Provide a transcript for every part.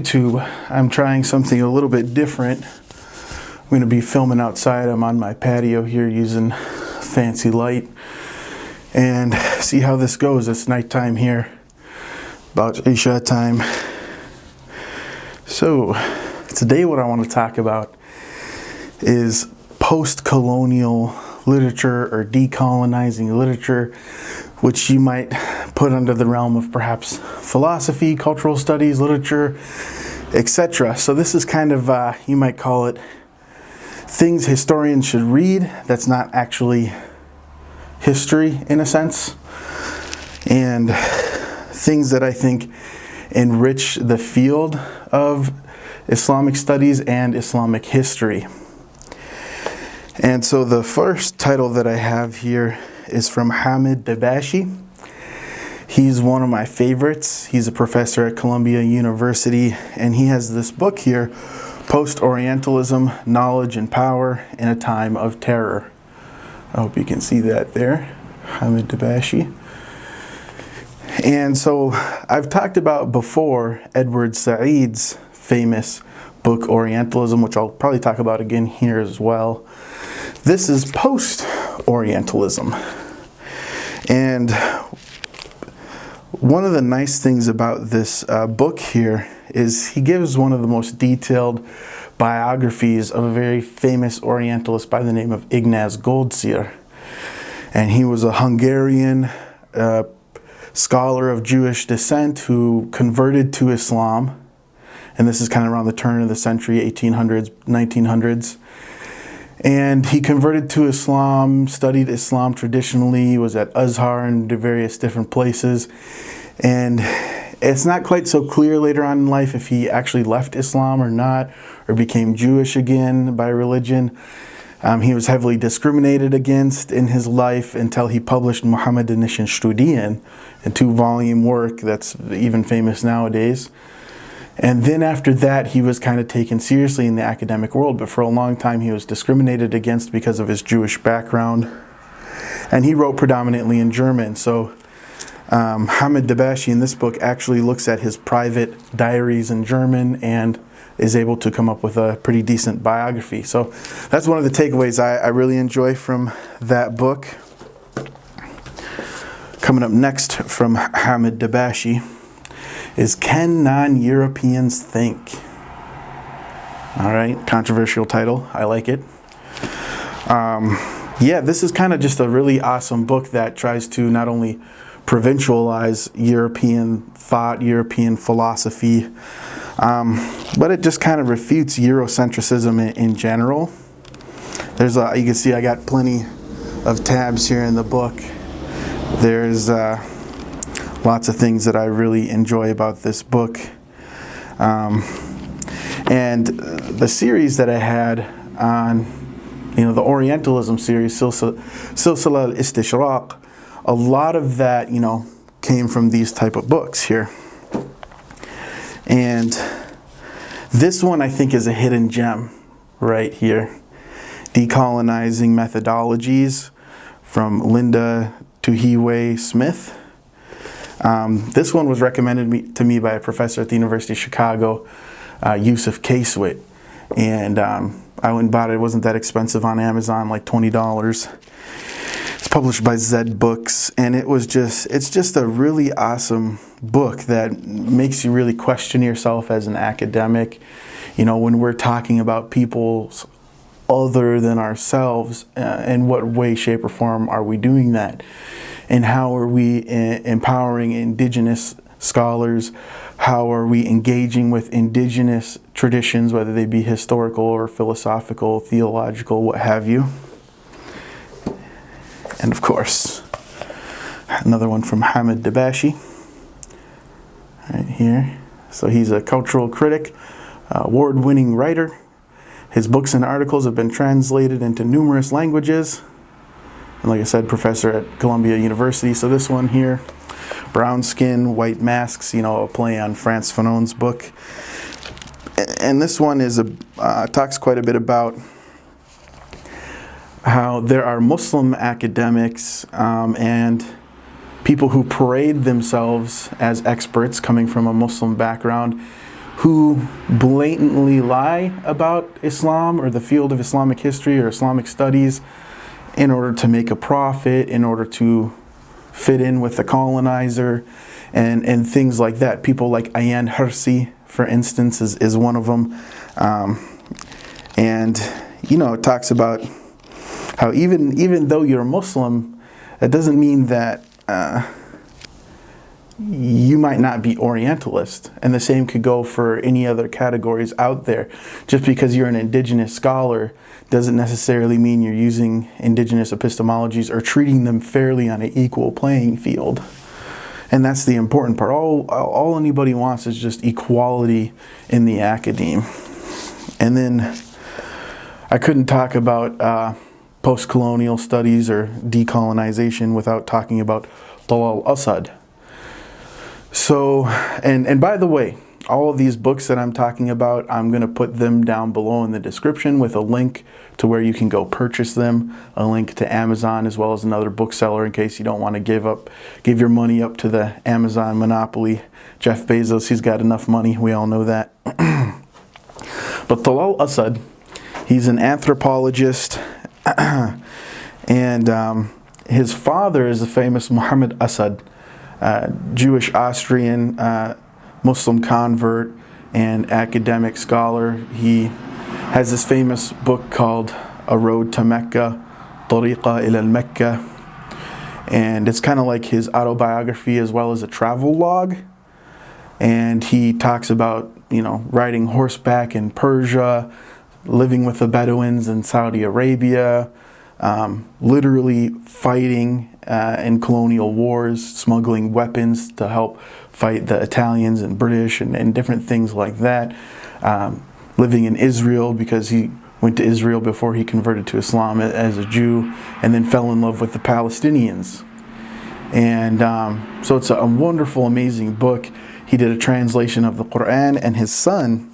YouTube, I'm trying something a little bit different. I'm going to be filming outside. I'm on my patio here using fancy light. And see how this goes. It's nighttime here, about Isha time. So today what I want to talk about is post-colonial literature or decolonizing literature, which you might put under the realm of perhaps philosophy, cultural studies, literature, etc. So this is kind of, you might call it, things historians should read that's not actually history in a sense, and things that I think enrich the field of Islamic studies and Islamic history. And so the first title that I have here is from Hamid Dabashi. He's one of my favorites. He's a professor at Columbia University, and he has this book here, Post-Orientalism, Knowledge and Power in a Time of Terror. I hope you can see that there, Hamid Dabashi. And so I've talked about before Edward Said's famous book, Orientalism, which I'll probably talk about again here as well. This is Post-Orientalism. And one of the nice things about this book here is he gives one of the most detailed biographies of a very famous Orientalist by the name of Ignaz Goldziher. And he was a Hungarian scholar of Jewish descent who converted to Islam. And this is kind of around the turn of the century, 1800s, 1900s. And he converted to Islam, studied Islam traditionally, was at Azhar and various different places. And it's not quite so clear later on in life if he actually left Islam or not, or became Jewish again by religion. He was heavily discriminated against in his life until he published Mohammedanischen Studien, a 2-volume work that's even famous nowadays. And then after that, he was kind of taken seriously in the academic world, but for a long time he was discriminated against because of his Jewish background. And he wrote predominantly in German. So Hamid Dabashi in this book actually looks at his private diaries in German and is able to come up with a pretty decent biography. So that's one of the takeaways I really enjoy from that book. Coming up next from Hamid Dabashi is Can Non-Europeans Think? All right, controversial title. I like it. Yeah, this is kind of just a really awesome book that tries to not only provincialize European thought, European philosophy, but it just kind of refutes Eurocentrism in general. There's you can see I got plenty of tabs here in the book. There's lots of things that I really enjoy about this book. And the series that I had on, the Orientalism series, Silsila al-Istishraq, a lot of that, came from these type of books here. And this one I think is a hidden gem right here. Decolonizing Methodologies from Linda Tuhiwai Smith. This one was recommended to me by a professor at the University of Chicago, Yusuf Kasewit. And I went and bought it. It wasn't that expensive on Amazon, like $20. It's published by Zed Books, and it's just a really awesome book that makes you really question yourself as an academic. When we're talking about peoples other than ourselves, in what way, shape, or form are we doing that? And how are we empowering indigenous scholars? How are we engaging with indigenous traditions, whether they be historical or philosophical, theological, what have you? And of course, another one from Hamid Dabashi, right here. So he's a cultural critic, award-winning writer. His books and articles have been translated into numerous languages. And like I said, professor at Columbia University. So this one here, Brown Skin, White Masks, a play on Frantz Fanon's book. And this one is talks quite a bit about how there are Muslim academics and people who parade themselves as experts coming from a Muslim background who blatantly lie about Islam or the field of Islamic history or Islamic studies in order to make a profit, in order to fit in with the colonizer, and things like that. People like Ayan Hirsi, for instance, is one of them. And, you know, it talks about how even though you're a Muslim, that doesn't mean that you might not be Orientalist. And the same could go for any other categories out there. Just because you're an indigenous scholar doesn't necessarily mean you're using indigenous epistemologies or treating them fairly on an equal playing field. And that's the important part. All anybody wants is just equality in the academe. And then I couldn't talk about post-colonial studies or decolonization without talking about Talal Asad. So, and by the way, all of these books that I'm talking about, I'm going to put them down below in the description with a link to where you can go purchase them, a link to Amazon as well as another bookseller in case you don't want to give your money up to the Amazon monopoly. Jeff Bezos, he's got enough money, we all know that. But Talal Asad, he's an anthropologist, and his father is the famous Hamid Asad, Jewish Austrian Muslim convert and academic scholar. He has this famous book called A Road to Mecca, Tariqa ila al-Mecca, and it's kind of like his autobiography as well as a travel log. And he talks about, you know, riding horseback in Persia, living with the Bedouins in Saudi Arabia, literally fighting in colonial wars, smuggling weapons to help fight the Italians and British and different things like that. Living in Israel because he went to Israel before he converted to Islam as a Jew, and then fell in love with the Palestinians. And so it's a wonderful, amazing book. He did a translation of the Quran, and his son,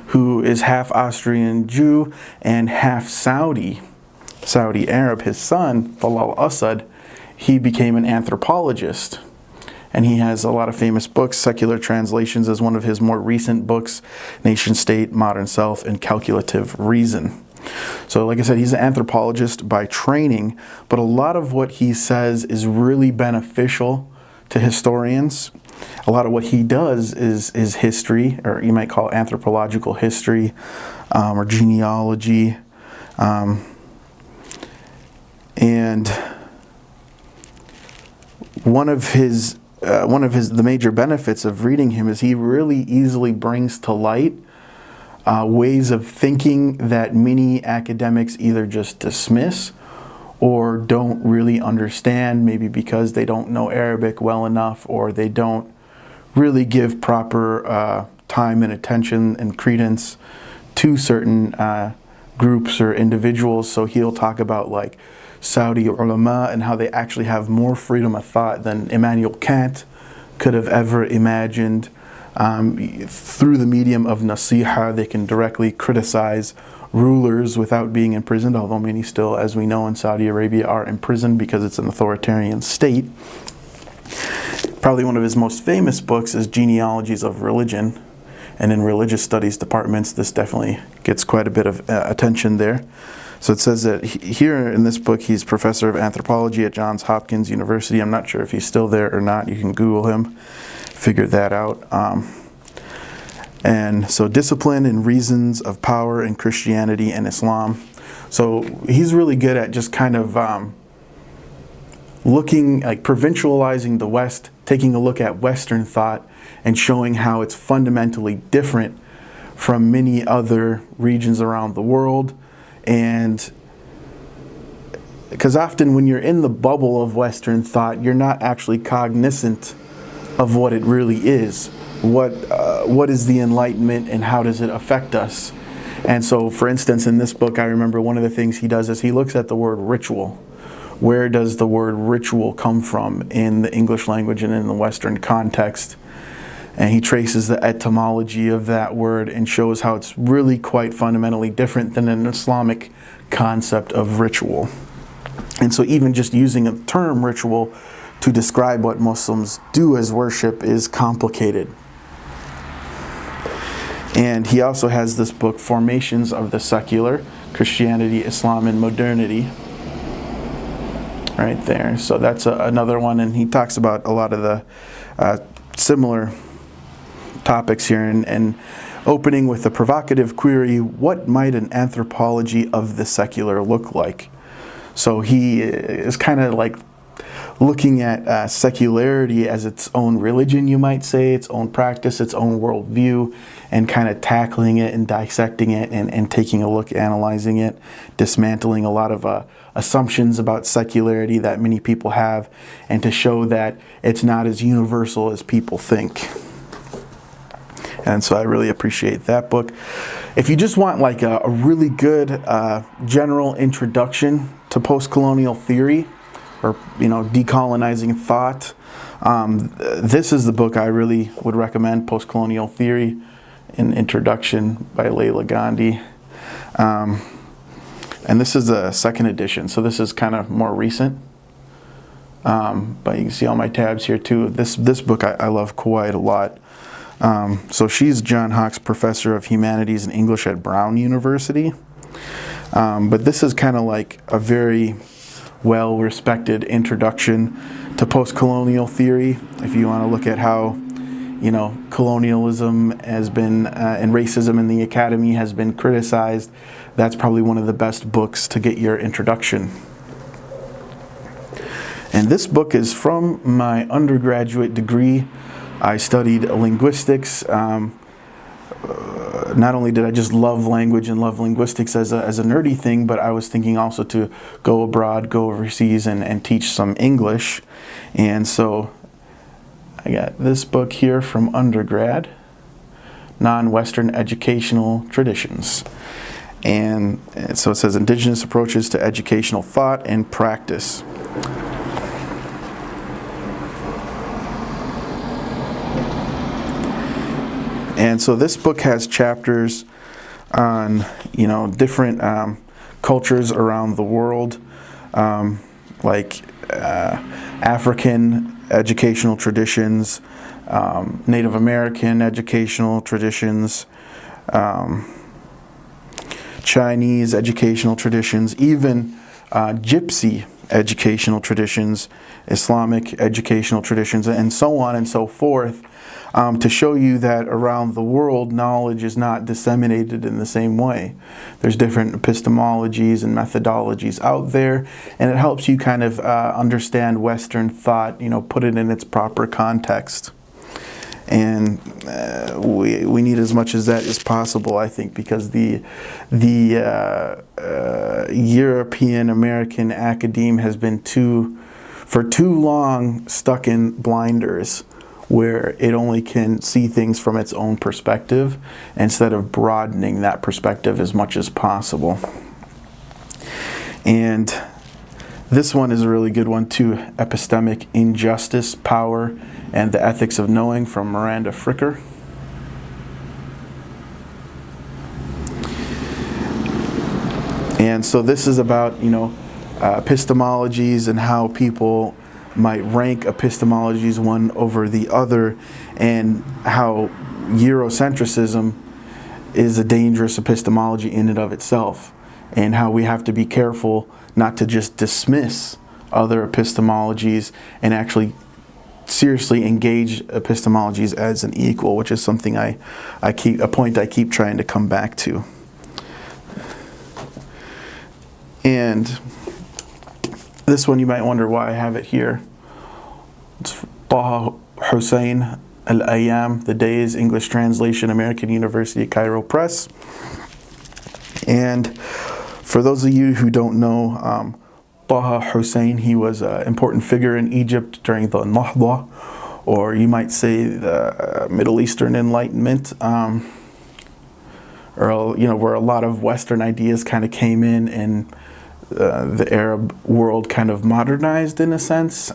who is half Austrian Jew and half Saudi Arab, his son, Talal Asad, he became an anthropologist. And he has a lot of famous books. Secular Translations is one of his more recent books, Nation State, Modern Self, and Calculative Reason. So like I said, he's an anthropologist by training, but a lot of what he says is really beneficial to historians. A lot of what he does is history, or you might call anthropological history, or genealogy. And the major benefits of reading him is he really easily brings to light ways of thinking that many academics either just dismiss or don't really understand, maybe because they don't know Arabic well enough, or they don't really give proper time and attention and credence to certain groups or individuals. So he'll talk about like Saudi ulama and how they actually have more freedom of thought than Immanuel Kant could have ever imagined. Through the medium of nasiha, they can directly criticize rulers without being imprisoned, although many still, as we know, in Saudi Arabia are imprisoned because it's an authoritarian state. Probably one of his most famous books is Genealogies of Religion, and in religious studies departments this definitely gets quite a bit of attention there. So it says that here in this book he's professor of anthropology at Johns Hopkins University. I'm not sure if he's still there or not. You can Google him, figure that out. And so discipline and reasons of power in Christianity and Islam. So he's really good at just kind of looking, like provincializing the West, taking a look at Western thought and showing how it's fundamentally different from many other regions around the world. And because often when you're in the bubble of Western thought, you're not actually cognizant of what it really is. What is the Enlightenment and how does it affect us? And so, for instance, in this book, I remember one of the things he does is he looks at the word ritual. Where does the word ritual come from in the English language and in the Western context? And he traces the etymology of that word and shows how it's really quite fundamentally different than an Islamic concept of ritual. And so even just using a term ritual to describe what Muslims do as worship is complicated. And he also has this book, Formations of the Secular, Christianity, Islam, and Modernity, right there. So that's another one, and he talks about a lot of the similar topics here, and opening with a provocative query: what might an anthropology of the secular look like? So he is kind of like looking at secularity as its own religion, you might say, its own practice, its own worldview, and kind of tackling it and dissecting it and taking a look, analyzing it, dismantling a lot of assumptions about secularity that many people have, and to show that it's not as universal as people think. And so I really appreciate that book. If you just want like a really good general introduction to post-colonial theory, or decolonizing thought, this is the book I really would recommend, Post-Colonial Theory, an Introduction by Leela Gandhi. And this is the second edition, so this is kind of more recent. But you can see all my tabs here too. This book I love quite a lot. So she's John Hawkes Professor of Humanities and English at Brown University. But this is kind of like a very well-respected introduction to post-colonial theory. If you want to look at how, colonialism has been, and racism in the academy has been criticized, that's probably one of the best books to get your introduction. And this book is from my undergraduate degree. I studied linguistics. Not only did I just love language and love linguistics as a nerdy thing, but I was thinking also to go abroad, go overseas, and teach some English. And so I got this book here from undergrad, Non-Western Educational Traditions. And so it says Indigenous Approaches to Educational Thought and Practice. And so this book has chapters on, different cultures around the world, like African educational traditions, Native American educational traditions, Chinese educational traditions, even Gypsy educational traditions, Islamic educational traditions, and so on and so forth. To show you that around the world, knowledge is not disseminated in the same way. There's different epistemologies and methodologies out there, and it helps you kind of understand Western thought, put it in its proper context. And we need as much as that as possible, I think, because the European American academe has been for too long stuck in blinders, where it only can see things from its own perspective instead of broadening that perspective as much as possible. And this one is a really good one too, Epistemic Injustice, Power, and the Ethics of Knowing, from Miranda Fricker. And so this is about, epistemologies and how people might rank epistemologies one over the other, and how Eurocentrism is a dangerous epistemology in and of itself, and how we have to be careful not to just dismiss other epistemologies and actually seriously engage epistemologies as an equal, which is something a point I keep trying to come back to. And this one you might wonder why I have it here. It's Taha Hussein, Al-Ayyam, The Days, English translation, American University Cairo Press. And for those of you who don't know, Taha Hussein, he was an important figure in Egypt during the Nahda, or you might say the Middle Eastern Enlightenment, where a lot of Western ideas kind of came in and the Arab world kind of modernized in a sense.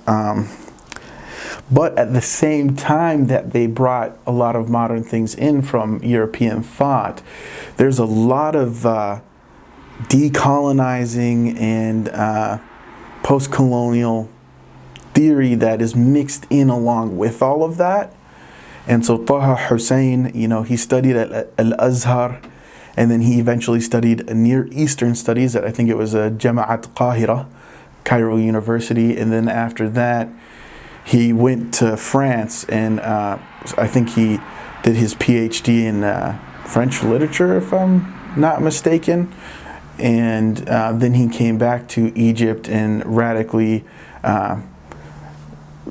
But at the same time that they brought a lot of modern things in from European thought, there's a lot of decolonizing and post-colonial theory that is mixed in along with all of that. And so Taha Hussein, he studied at Al-Azhar, and then he eventually studied Near Eastern Studies at, I think it was Jama'at Qahira, Cairo University. And then after that, he went to France, and I think he did his PhD in French literature, if I'm not mistaken. And then he came back to Egypt and radically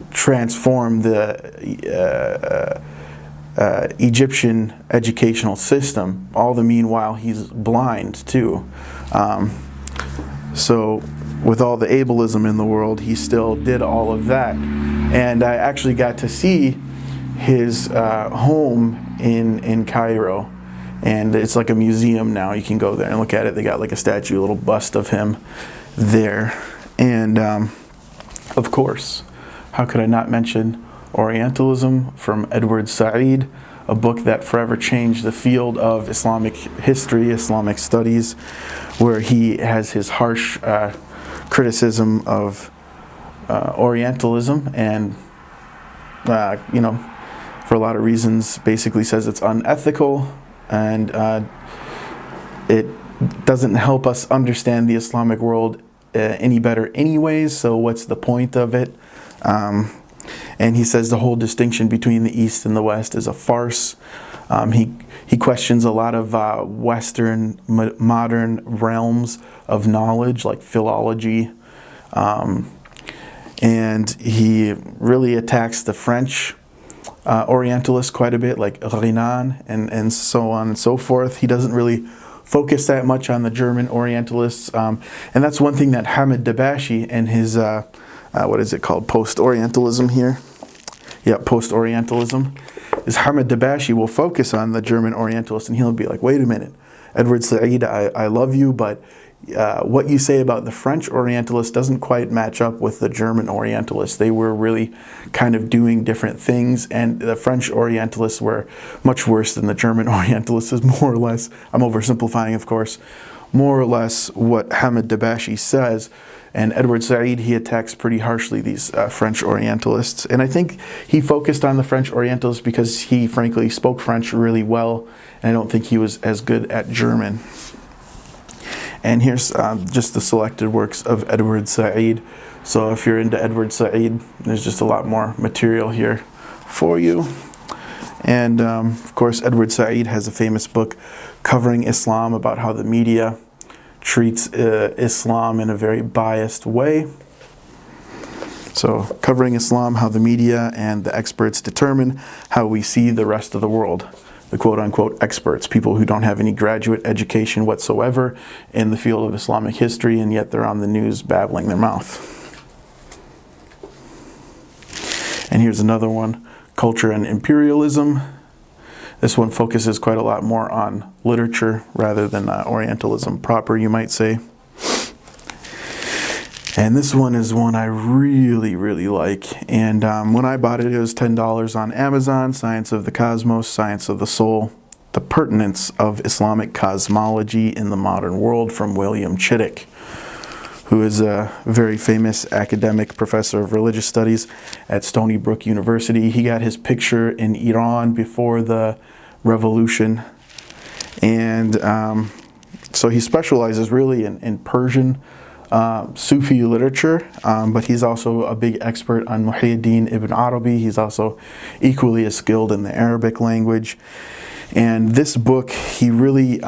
transformed the Egyptian educational system. All the meanwhile, he's blind too. So with all the ableism in the world, he still did all of that. And I actually got to see his home in Cairo. And it's like a museum now. You can go there and look at it. They got like a statue, a little bust of him there. And of course, how could I not mention Orientalism from Edward Saeed, a book that forever changed the field of Islamic history, Islamic studies, where he has his harsh criticism of Orientalism, and for a lot of reasons basically says it's unethical, and it doesn't help us understand the Islamic world any better anyways, so what's the point of it? And he says the whole distinction between the East and the West is a farce. He questions a lot of Western modern realms of knowledge, like philology, and he really attacks the French Orientalists quite a bit, like Reagan and so on and so forth. He doesn't really focus that much on the German Orientalists, and that's one thing that Hamid Dabashi and his what is it called, Post-Orientalism here? Yeah, Post-Orientalism. Is Hamid Dabashi will focus on the German Orientalists, and he'll be like, wait a minute, Edward Said, I love you, but what you say about the French Orientalists doesn't quite match up with the German Orientalists. They were really kind of doing different things, and the French Orientalists were much worse than the German Orientalists, is more or less, I'm oversimplifying of course, more or less what Hamid Dabashi says. And Edward Said, he attacks pretty harshly these French Orientalists. And I think he focused on the French Orientalists because he frankly spoke French really well, and I don't think he was as good at German. And here's just the selected works of Edward Said. So if you're into Edward Said, there's just a lot more material here for you. And of course, Edward Said has a famous book covering Islam, about how the media treats Islam in a very biased way. So, covering Islam, how the media and the experts determine how we see the rest of the world. The quote-unquote experts, people who don't have any graduate education whatsoever in the field of Islamic history, and yet they're on the news babbling their mouth. And here's another one, Culture and Imperialism. This one focuses quite a lot more on literature rather than Orientalism proper, you might say. And this one is one I really, really like. And when I bought it, it was $10 on Amazon. Science of the Cosmos, Science of the Soul, The Pertinence of Islamic Cosmology in the Modern World, from William Chittick, who is a very famous academic professor of religious studies at Stony Brook University. He got his picture in Iran before the revolution, and so he specializes really in Persian Sufi literature, but he's also a big expert on Muhyiddin ibn Arabi. He's also equally as skilled in the Arabic language. And this book, he really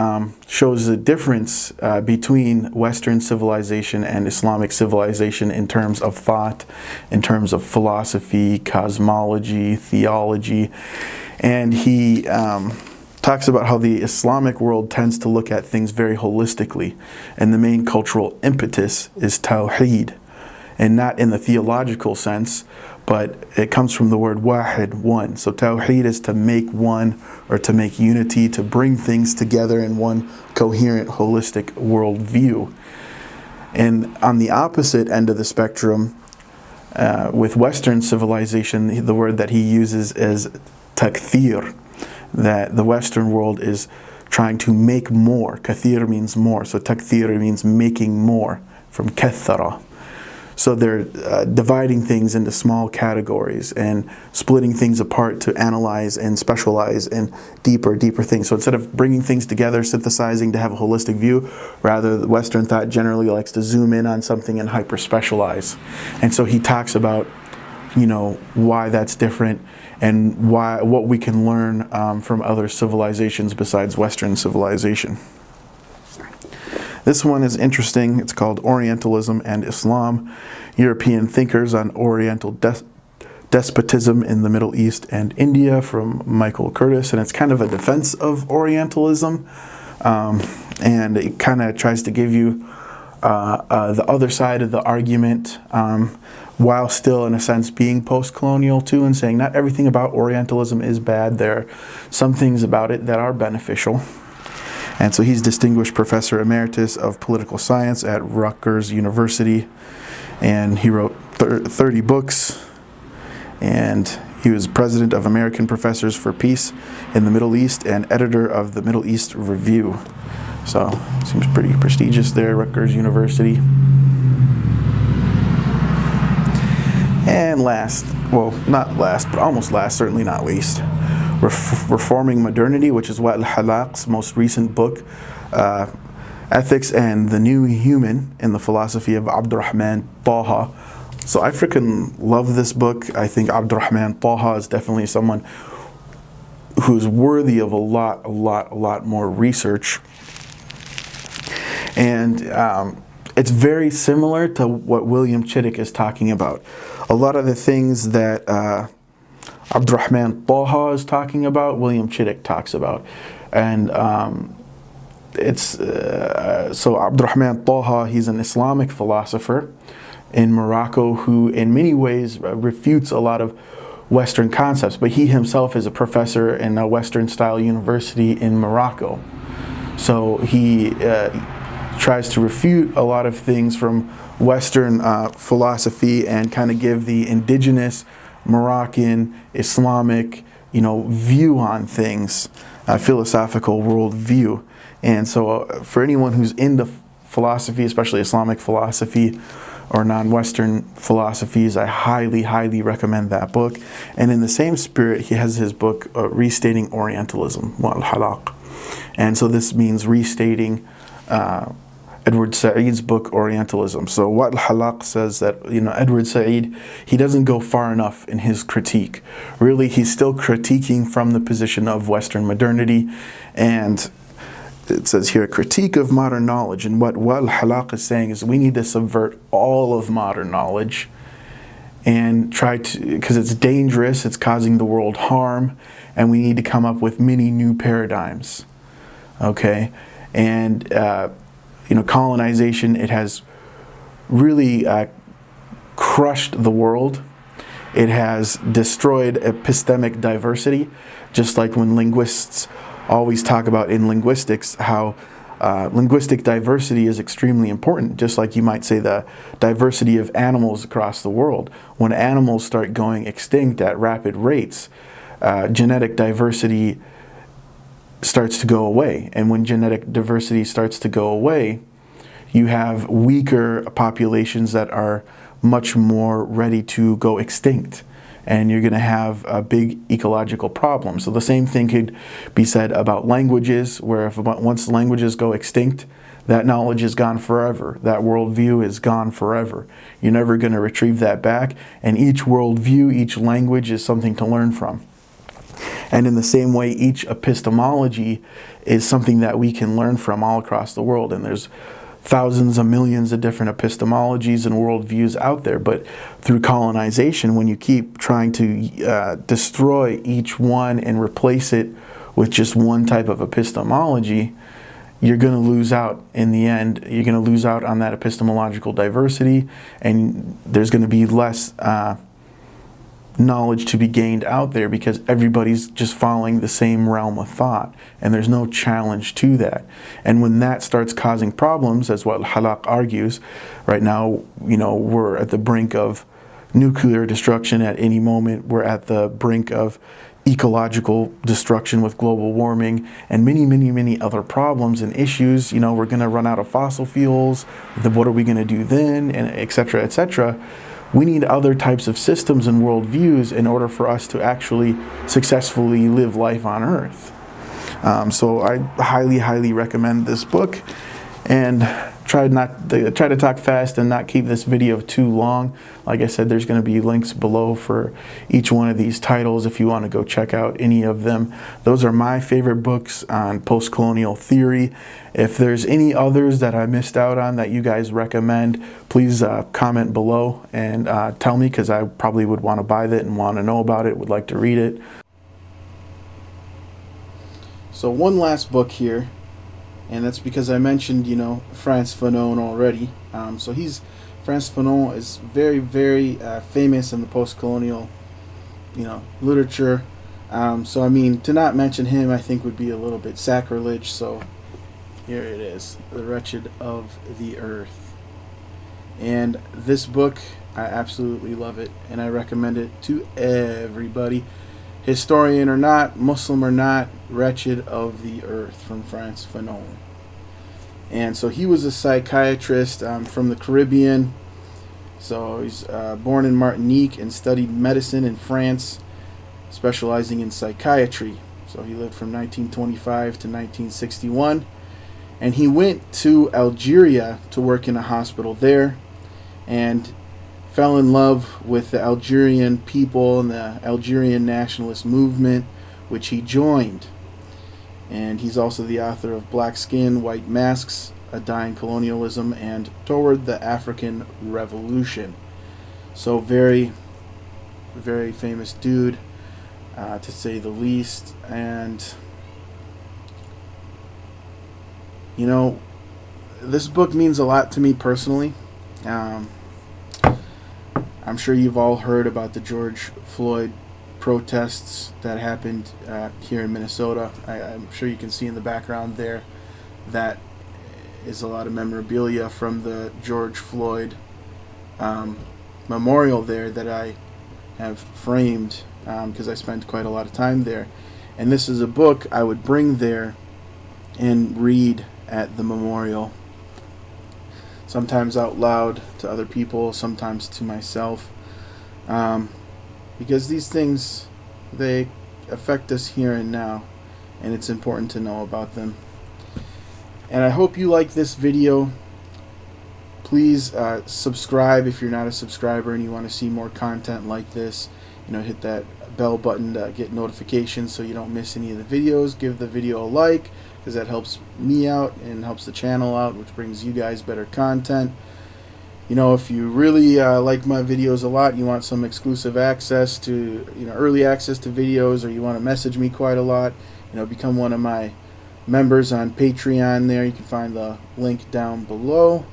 shows the difference between Western civilization and Islamic civilization in terms of thought, in terms of philosophy, cosmology, theology. And he talks about how the Islamic world tends to look at things very holistically. And the main cultural impetus is tawheed. And not in the theological sense, but it comes from the word wahid, one. So tawheed is to make one, or to make unity, to bring things together in one coherent, holistic worldview. And on the opposite end of the spectrum, with Western civilization, the word that he uses is takthir, that the Western world is trying to make more. Kathir means more, so takthir means making more, from kathara. So they're dividing things into small categories and splitting things apart to analyze and specialize in deeper things. So instead of bringing things together, synthesizing to have a holistic view, rather the Western thought generally likes to zoom in on something and hyper-specialize. And so he talks about, why that's different and what we can learn from other civilizations besides Western civilization. This one is interesting. It's called Orientalism and Islam, European Thinkers on Oriental Despotism in the Middle East and India, from Michael Curtis. And it's kind of a defense of Orientalism. And it kind of tries to give you the other side of the argument, while still, in a sense, being post-colonial too, and saying not everything about Orientalism is bad. There are some things about it that are beneficial. And so he's Distinguished Professor Emeritus of Political Science at Rutgers University, and he wrote 30 books, and he was President of American Professors for Peace in the Middle East and editor of the Middle East Review. So seems pretty prestigious there, Rutgers University. And last, well, not last, but almost last, certainly not least, Reforming Modernity, which is Wa'il Halaq's most recent book, Ethics and the New Human in the Philosophy of Abdulrahman Taha. So I freaking love this book. I think Abdulrahman Taha is definitely someone who's worthy of a lot more research. And it's very similar to what William Chittick is talking about. A lot of the things that Abdulrahman Taha is talking about, William Chittick talks about. And so Abdulrahman Taha, he's an Islamic philosopher in Morocco who in many ways refutes a lot of Western concepts, but he himself is a professor in a Western-style university in Morocco. So he tries to refute a lot of things from Western philosophy and kind of give the indigenous Moroccan Islamic, view on things, philosophical worldview. And so for anyone who's into philosophy, especially Islamic philosophy or non-Western philosophies, I highly recommend that book. And in the same spirit, he has his book, Restating Orientalism, Wa'il Halaq. And so this means restating Edward Saeed's book, Orientalism. So Wa'il Halaq says that, Edward Saeed, he doesn't go far enough in his critique. Really, he's still critiquing from the position of Western modernity. And it says here, critique of modern knowledge. And what Wa'il Halaq is saying is we need to subvert all of modern knowledge and try to, because it's dangerous, it's causing the world harm, and we need to come up with many new paradigms. Okay? And colonization, it has really crushed the world. It has destroyed epistemic diversity, just like when linguists always talk about in linguistics how linguistic diversity is extremely important, just like you might say the diversity of animals across the world. When animals start going extinct at rapid rates, genetic diversity starts to go away. And when genetic diversity starts to go away, you have weaker populations that are much more ready to go extinct. And you're going to have a big ecological problem. So the same thing could be said about languages, where once languages go extinct, that knowledge is gone forever. That worldview is gone forever. You're never going to retrieve that back. And each worldview, each language is something to learn from. And in the same way, each epistemology is something that we can learn from all across the world. And there's thousands of millions of different epistemologies and worldviews out there. But through colonization, when you keep trying to destroy each one and replace it with just one type of epistemology, you're going to lose out in the end. You're going to lose out on that epistemological diversity, and there's going to be less knowledge to be gained out there because everybody's just following the same realm of thought, and there's no challenge to that. And when that starts causing problems, as what Halaq argues, right now, we're at the brink of nuclear destruction at any moment. We're at the brink of ecological destruction with global warming and many other problems and issues. You know, we're going to run out of fossil fuels. Then what are we going to do then? And et cetera, et cetera. We need other types of systems and worldviews in order for us to actually successfully live life on Earth. So I highly recommend this book, and try to talk fast and not keep this video too long. Like I said, there's going to be links below for each one of these titles if you want to go check out any of them. Those are my favorite books on post-colonial theory. If there's any others that I missed out on that you guys recommend, please comment below and tell me, because I probably would want to buy that and want to know about it, would like to read it. So one last book here, and that's because I mentioned, you know, Frantz Fanon already. So Frantz Fanon is very famous in the post-colonial, you know, literature. So I mean, to not mention him, I think would be a little bit sacrilege. So here it is, The Wretched of the Earth. And this book, I absolutely love it, and I recommend it to everybody. Historian or not, Muslim or not, Wretched of the Earth from Frantz Fanon. And so he was a psychiatrist from the Caribbean. So he's born in Martinique and studied medicine in France, specializing in psychiatry. So he lived from 1925 to 1961. And he went to Algeria to work in a hospital there, and fell in love with the Algerian people and the Algerian nationalist movement, which he joined. And he's also the author of Black Skin, White Masks, A Dying Colonialism, and Toward the African Revolution. So very famous dude, to say the least. And, you know, this book means a lot to me personally. I'm sure you've all heard about the George Floyd protests that happened here in Minnesota. I'm sure you can see in the background there that is a lot of memorabilia from the George Floyd memorial there that I have framed because I spent quite a lot of time there. And this is a book I would bring there and read at the memorial. Sometimes out loud to other people, sometimes to myself, because these things, they affect us here and now, and it's important to know about them. And I hope you like this video. Please subscribe if you're not a subscriber and you want to see more content like this. You know, hit that bell button to get notifications so you don't miss any of the videos. Give the video a like, because that helps me out and helps the channel out, which brings you guys better content. You know, if you really like my videos a lot, you want some exclusive access to, you know, early access to videos, or you want to message me quite a lot, you know, become one of my members on Patreon there. You can find the link down below.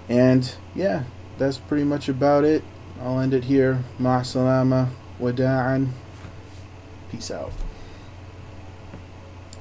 And yeah, that's pretty much about it. I'll end it here. Ma salama, wada'an. Peace out.